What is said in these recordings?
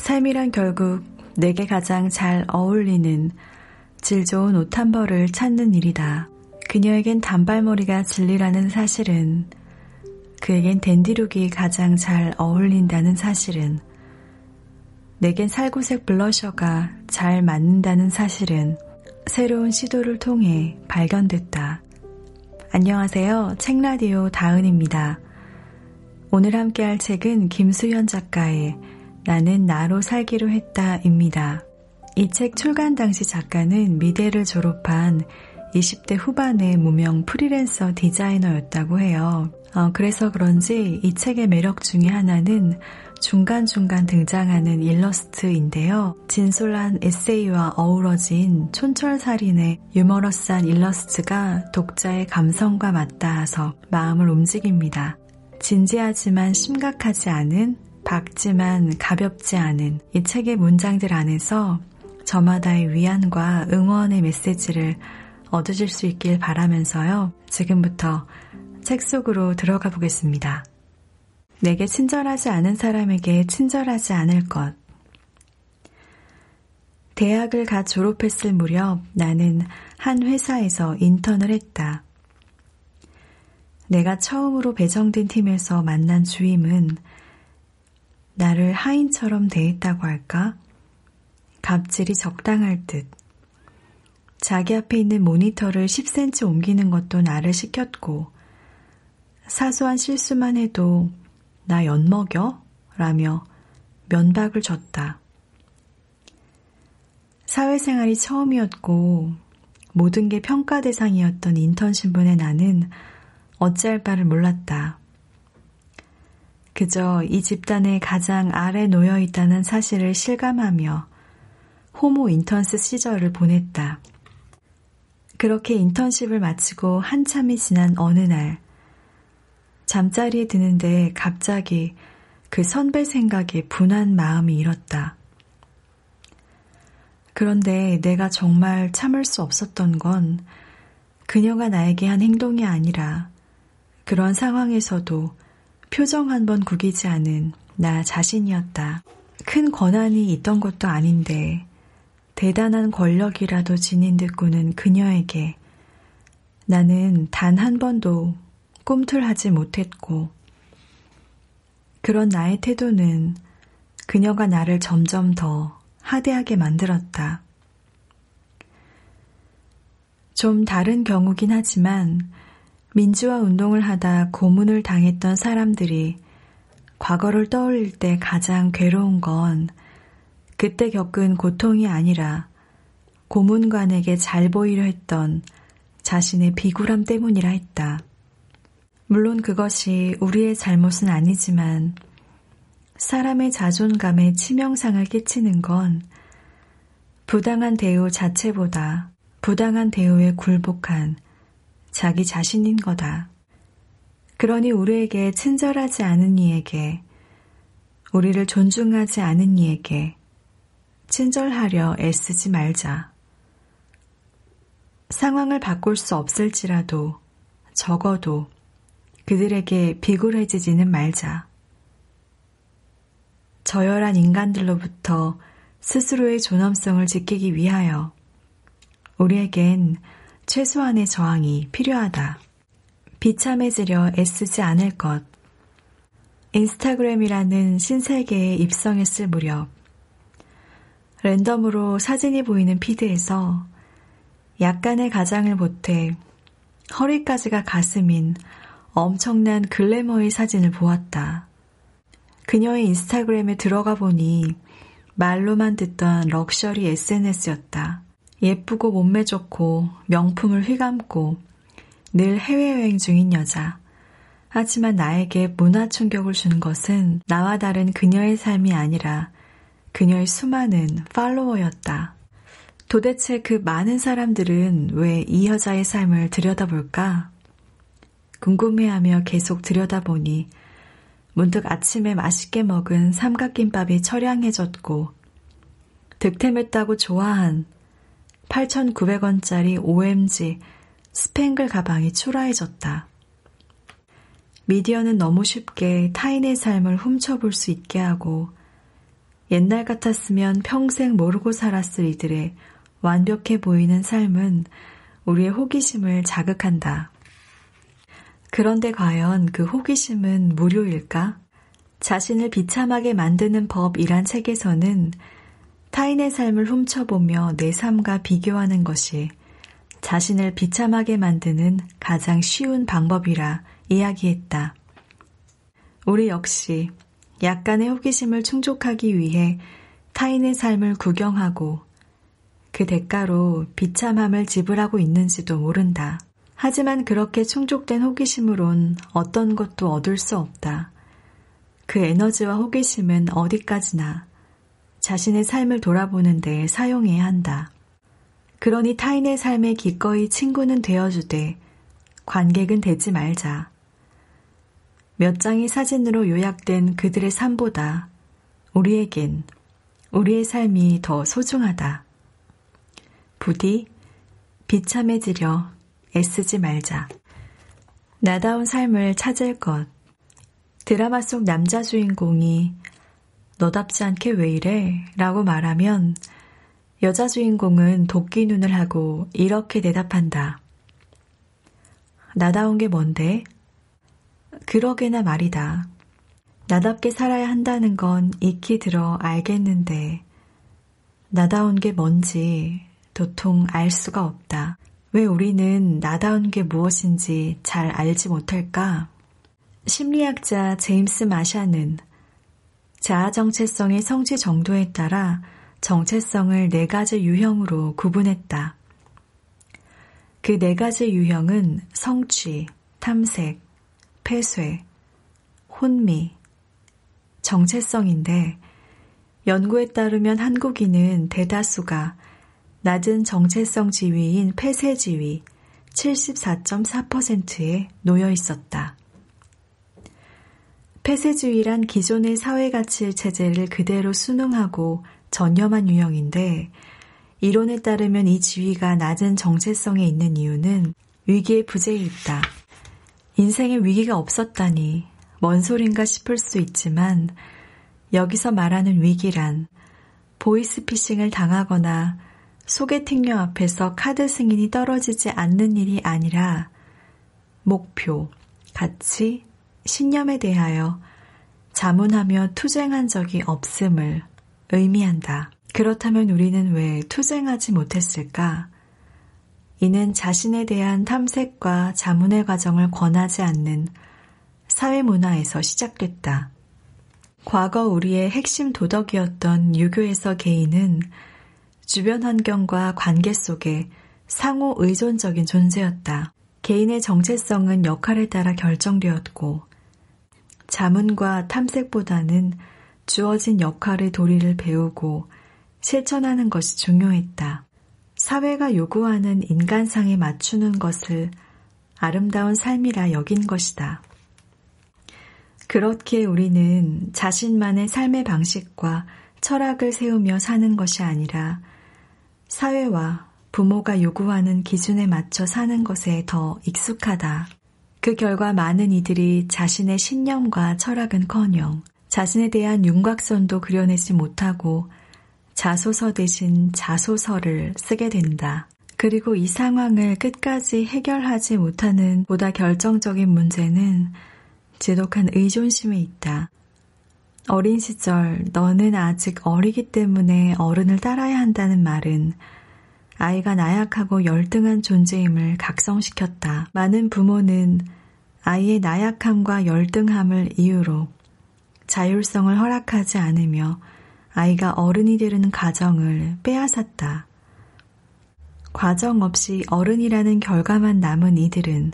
삶이란 결국 내게 가장 잘 어울리는 질 좋은 옷 한 벌을 찾는 일이다. 그녀에겐 단발머리가 진리라는 사실은, 그에겐 댄디룩이 가장 잘 어울린다는 사실은, 내겐 살구색 블러셔가 잘 맞는다는 사실은 새로운 시도를 통해 발견됐다. 안녕하세요. 책라디오 다은입니다. 오늘 함께할 책은 김수현 작가의 나는 나로 살기로 했다입니다. 이 책 출간 당시 작가는 미대를 졸업한 20대 후반의 무명 프리랜서 디자이너였다고 해요. 그래서 그런지 이 책의 매력 중에 하나는 중간중간 등장하는 일러스트인데요. 진솔한 에세이와 어우러진 촌철살인의 유머러스한 일러스트가 독자의 감성과 맞닿아서 마음을 움직입니다. 진지하지만 심각하지 않은, 밝지만 가볍지 않은 이 책의 문장들 안에서 저마다의 위안과 응원의 메시지를 얻으실 수 있길 바라면서요. 지금부터 책 속으로 들어가 보겠습니다. 내게 친절하지 않은 사람에게 친절하지 않을 것. 대학을 갓 졸업했을 무렵 나는 한 회사에서 인턴을 했다. 내가 처음으로 배정된 팀에서 만난 주임은 나를 하인처럼 대했다고 할까? 갑질이 적당할 듯. 자기 앞에 있는 모니터를 10cm 옮기는 것도 나를 시켰고, 사소한 실수만 해도 나 엿먹여? 라며 면박을 줬다. 사회생활이 처음이었고 모든 게 평가 대상이었던 인턴 신분의 나는 어찌할 바를 몰랐다. 그저 이 집단의 가장 아래 놓여 있다는 사실을 실감하며 호모 인턴스 시절을 보냈다. 그렇게 인턴십을 마치고 한참이 지난 어느 날, 잠자리에 드는데 갑자기 그 선배 생각에 분한 마음이 일었다. 그런데 내가 정말 참을 수 없었던 건 그녀가 나에게 한 행동이 아니라 그런 상황에서도 표정 한 번 구기지 않은 나 자신이었다. 큰 권한이 있던 것도 아닌데 대단한 권력이라도 지닌 듯 꾸는 그녀에게 나는 단 한 번도 꿈틀하지 못했고, 그런 나의 태도는 그녀가 나를 점점 더 하대하게 만들었다. 좀 다른 경우긴 하지만 민주화 운동을 하다 고문을 당했던 사람들이 과거를 떠올릴 때 가장 괴로운 건 그때 겪은 고통이 아니라 고문관에게 잘 보이려 했던 자신의 비굴함 때문이라 했다. 물론 그것이 우리의 잘못은 아니지만 사람의 자존감에 치명상을 끼치는 건 부당한 대우 자체보다 부당한 대우에 굴복한 자기 자신인 거다. 그러니 우리에게 친절하지 않은 이에게, 우리를 존중하지 않은 이에게 친절하려 애쓰지 말자. 상황을 바꿀 수 없을지라도 적어도 그들에게 비굴해지지는 말자. 저열한 인간들로부터 스스로의 존엄성을 지키기 위하여 우리에겐 최소한의 저항이 필요하다. 비참해지려 애쓰지 않을 것. 인스타그램이라는 신세계에 입성했을 무렵 랜덤으로 사진이 보이는 피드에서 약간의 가장을 보태 허리까지가 가슴인 엄청난 글래머의 사진을 보았다. 그녀의 인스타그램에 들어가 보니 말로만 듣던 럭셔리 SNS였다. 예쁘고 몸매 좋고 명품을 휘감고 늘 해외여행 중인 여자. 하지만 나에게 문화 충격을 준 것은 나와 다른 그녀의 삶이 아니라 그녀의 수많은 팔로워였다. 도대체 그 많은 사람들은 왜 이 여자의 삶을 들여다볼까? 궁금해하며 계속 들여다보니 문득 아침에 맛있게 먹은 삼각김밥이 처량해졌고 득템했다고 좋아한 8,900원짜리 OMG 스팽글 가방이 초라해졌다. 미디어는 너무 쉽게 타인의 삶을 훔쳐볼 수 있게 하고 옛날 같았으면 평생 모르고 살았을 이들의 완벽해 보이는 삶은 우리의 호기심을 자극한다. 그런데 과연 그 호기심은 무료일까? 자신을 비참하게 만드는 법이란 책에서는 타인의 삶을 훔쳐보며 내 삶과 비교하는 것이 자신을 비참하게 만드는 가장 쉬운 방법이라 이야기했다. 우리 역시 약간의 호기심을 충족하기 위해 타인의 삶을 구경하고 그 대가로 비참함을 지불하고 있는지도 모른다. 하지만 그렇게 충족된 호기심으론 어떤 것도 얻을 수 없다. 그 에너지와 호기심은 어디까지나 자신의 삶을 돌아보는 데 사용해야 한다. 그러니 타인의 삶에 기꺼이 친구는 되어주되 관객은 되지 말자. 몇 장의 사진으로 요약된 그들의 삶보다 우리에겐 우리의 삶이 더 소중하다. 부디 비참해지려 애쓰지 말자. 나다운 삶을 찾을 것. 드라마 속 남자 주인공이 너답지 않게 왜 이래? 라고 말하면 여자 주인공은 도끼 눈을 하고 이렇게 대답한다. 나다운 게 뭔데? 그러게나 말이다. 나답게 살아야 한다는 건 익히 들어 알겠는데 나다운 게 뭔지 도통 알 수가 없다. 왜 우리는 나다운 게 무엇인지 잘 알지 못할까? 심리학자 제임스 마샤는 자아 정체성의 성취 정도에 따라 정체성을 4가지 유형으로 구분했다. 그 4가지 유형은 성취, 탐색, 폐쇄, 혼미, 정체성인데 연구에 따르면 한국인은 대다수가 낮은 정체성 지위인 폐쇄 지위 74.4%에 놓여 있었다. 폐쇄주의란 기존의 사회가치 체제를 그대로 순응하고 전념한 유형인데 이론에 따르면 이 지위가 낮은 정체성에 있는 이유는 위기의 부재에 있다. 인생에 위기가 없었다니 뭔 소린가 싶을 수 있지만 여기서 말하는 위기란 보이스피싱을 당하거나 소개팅녀 앞에서 카드 승인이 떨어지지 않는 일이 아니라 목표, 가치, 신념에 대하여 자문하며 투쟁한 적이 없음을 의미한다. 그렇다면 우리는 왜 투쟁하지 못했을까? 이는 자신에 대한 탐색과 자문의 과정을 권하지 않는 사회 문화에서 시작됐다. 과거 우리의 핵심 도덕이었던 유교에서 개인은 주변 환경과 관계 속에 상호 의존적인 존재였다. 개인의 정체성은 역할에 따라 결정되었고 자문과 탐색보다는 주어진 역할의 도리를 배우고 실천하는 것이 중요했다. 사회가 요구하는 인간상에 맞추는 것을 아름다운 삶이라 여긴 것이다. 그렇게 우리는 자신만의 삶의 방식과 철학을 세우며 사는 것이 아니라 사회와 부모가 요구하는 기준에 맞춰 사는 것에 더 익숙하다. 그 결과 많은 이들이 자신의 신념과 철학은커녕 자신에 대한 윤곽선도 그려내지 못하고 자소서 대신 자소서를 쓰게 된다. 그리고 이 상황을 끝까지 해결하지 못하는 보다 결정적인 문제는 지독한 의존심에 있다. 어린 시절 너는 아직 어리기 때문에 어른을 따라야 한다는 말은 아이가 나약하고 열등한 존재임을 각성시켰다. 많은 부모는 아이의 나약함과 열등함을 이유로 자율성을 허락하지 않으며 아이가 어른이 되는 과정을 빼앗았다. 과정 없이 어른이라는 결과만 남은 이들은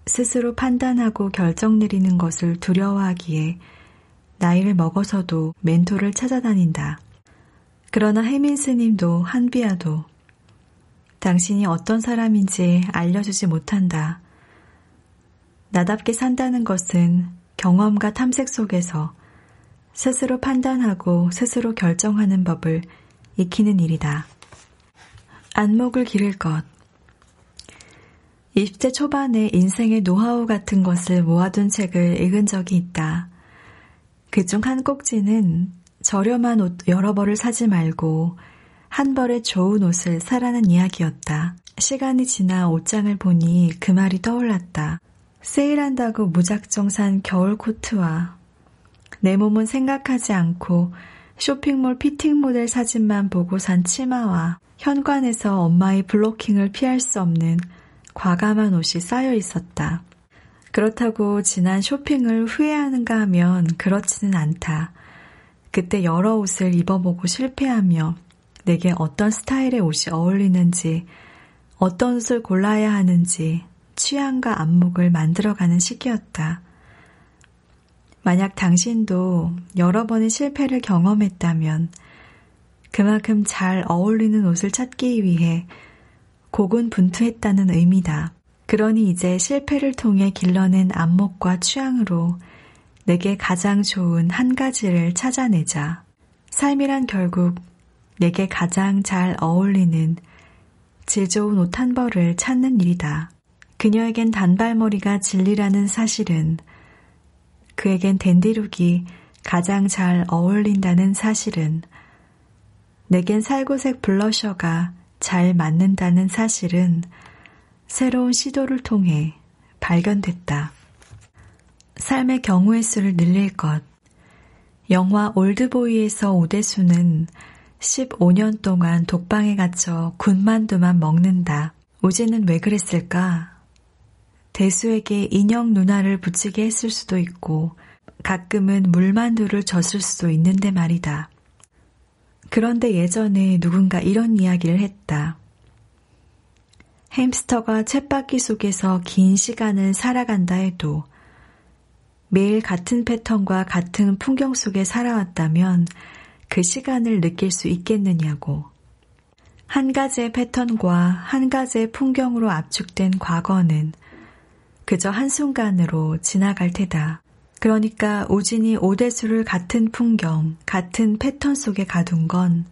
스스로 판단하고 결정 내리는 것을 두려워하기에 나이를 먹어서도 멘토를 찾아다닌다. 그러나 혜민 스님도 한비야도 당신이 어떤 사람인지 알려주지 못한다. 나답게 산다는 것은 경험과 탐색 속에서 스스로 판단하고 스스로 결정하는 법을 익히는 일이다. 안목을 기를 것. 20대 초반에 인생의 노하우 같은 것을 모아둔 책을 읽은 적이 있다. 그중 한 꼭지는 저렴한 옷 여러 벌을 사지 말고 한 벌에 좋은 옷을 사라는 이야기였다. 시간이 지나 옷장을 보니 그 말이 떠올랐다. 세일한다고 무작정 산 겨울 코트와 내 몸은 생각하지 않고 쇼핑몰 피팅 모델 사진만 보고 산 치마와 현관에서 엄마의 블로킹을 피할 수 없는 과감한 옷이 쌓여 있었다. 그렇다고 지난 쇼핑을 후회하는가 하면 그렇지는 않다. 그때 여러 옷을 입어보고 실패하며 내게 어떤 스타일의 옷이 어울리는지, 어떤 옷을 골라야 하는지 취향과 안목을 만들어가는 시기였다. 만약 당신도 여러 번의 실패를 경험했다면 그만큼 잘 어울리는 옷을 찾기 위해 고군분투했다는 의미다. 그러니 이제 실패를 통해 길러낸 안목과 취향으로 내게 가장 좋은 한 가지를 찾아내자. 삶이란 결국 내게 가장 잘 어울리는 질 좋은 옷 한 벌을 찾는 일이다. 그녀에겐 단발머리가 진리라는 사실은, 그에겐 댄디룩이 가장 잘 어울린다는 사실은, 내겐 살구색 블러셔가 잘 맞는다는 사실은 새로운 시도를 통해 발견됐다. 삶의 경우의 수를 늘릴 것. 영화 올드보이에서 오대수는 15년 동안 독방에 갇혀 군만두만 먹는다. 오지는 왜 그랬을까? 대수에게 인형 누나를 붙이게 했을 수도 있고 가끔은 물만두를 줬을 수도 있는데 말이다. 그런데 예전에 누군가 이런 이야기를 했다. 햄스터가 쳇바퀴 속에서 긴 시간을 살아간다 해도 매일 같은 패턴과 같은 풍경 속에 살아왔다면 그 시간을 느낄 수 있겠느냐고. 한 가지의 패턴과 한 가지의 풍경으로 압축된 과거는 그저 한순간으로 지나갈 테다. 그러니까 우진이 오대수를 같은 풍경, 같은 패턴 속에 가둔 건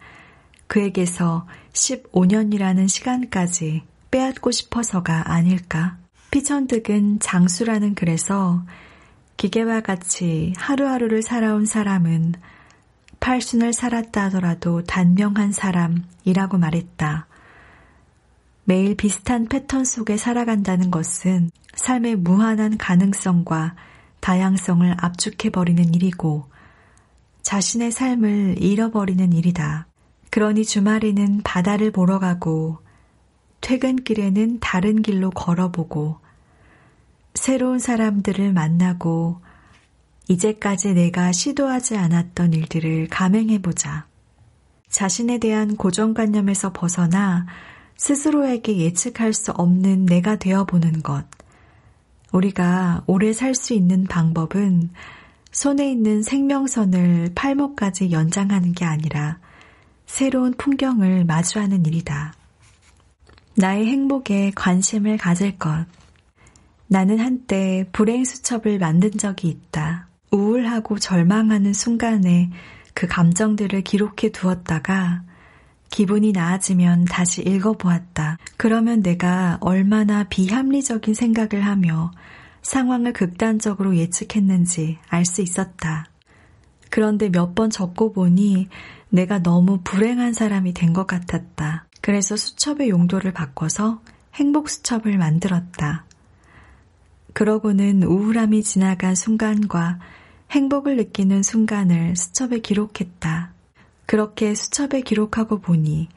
그에게서 15년이라는 시간까지 빼앗고 싶어서가 아닐까? 피천득은 장수라는 글에서 기계와 같이 하루하루를 살아온 사람은 팔순을 살았다 하더라도 단명한 사람이라고 말했다. 매일 비슷한 패턴 속에 살아간다는 것은 삶의 무한한 가능성과 다양성을 압축해버리는 일이고 자신의 삶을 잃어버리는 일이다. 그러니 주말에는 바다를 보러 가고 퇴근길에는 다른 길로 걸어보고 새로운 사람들을 만나고 이제까지 내가 시도하지 않았던 일들을 감행해보자. 자신에 대한 고정관념에서 벗어나 스스로에게 예측할 수 없는 내가 되어보는 것. 우리가 오래 살 수 있는 방법은 손에 있는 생명선을 팔목까지 연장하는 게 아니라 새로운 풍경을 마주하는 일이다. 나의 행복에 관심을 가질 것. 나는 한때 불행수첩을 만든 적이 있다. 우울하고 절망하는 순간에 그 감정들을 기록해 두었다가 기분이 나아지면 다시 읽어보았다. 그러면 내가 얼마나 비합리적인 생각을 하며 상황을 극단적으로 예측했는지 알 수 있었다. 그런데 몇 번 적고 보니 내가 너무 불행한 사람이 된 것 같았다. 그래서 수첩의 용도를 바꿔서 행복수첩을 만들었다. 그러고는 우울함이 지나간 순간과 행복을 느끼는 순간을 수첩에 기록했다. 그렇게 수첩에 기록하고 보니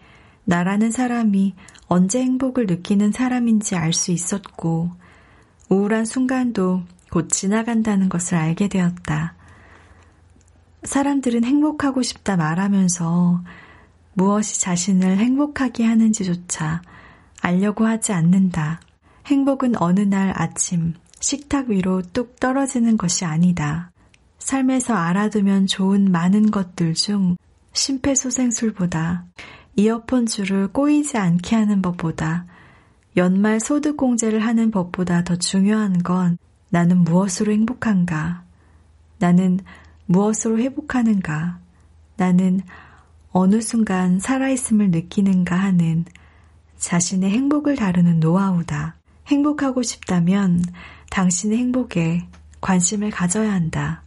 나라는 사람이 언제 행복을 느끼는 사람인지 알 수 있었고 우울한 순간도 곧 지나간다는 것을 알게 되었다. 사람들은 행복하고 싶다 말하면서 무엇이 자신을 행복하게 하는지조차 알려고 하지 않는다. 행복은 어느 날 아침 식탁 위로 뚝 떨어지는 것이 아니다. 삶에서 알아두면 좋은 많은 것들 중 심폐소생술보다 이어폰 줄을 꼬이지 않게 하는 법보다 연말 소득공제를 하는 법보다 더 중요한 건 나는 무엇으로 행복한가? 나는 무엇으로 회복하는가? 나는 어느 순간 살아있음을 느끼는가 하는 자신의 행복을 다루는 노하우다. 행복하고 싶다면 당신의 행복에 관심을 가져야 한다.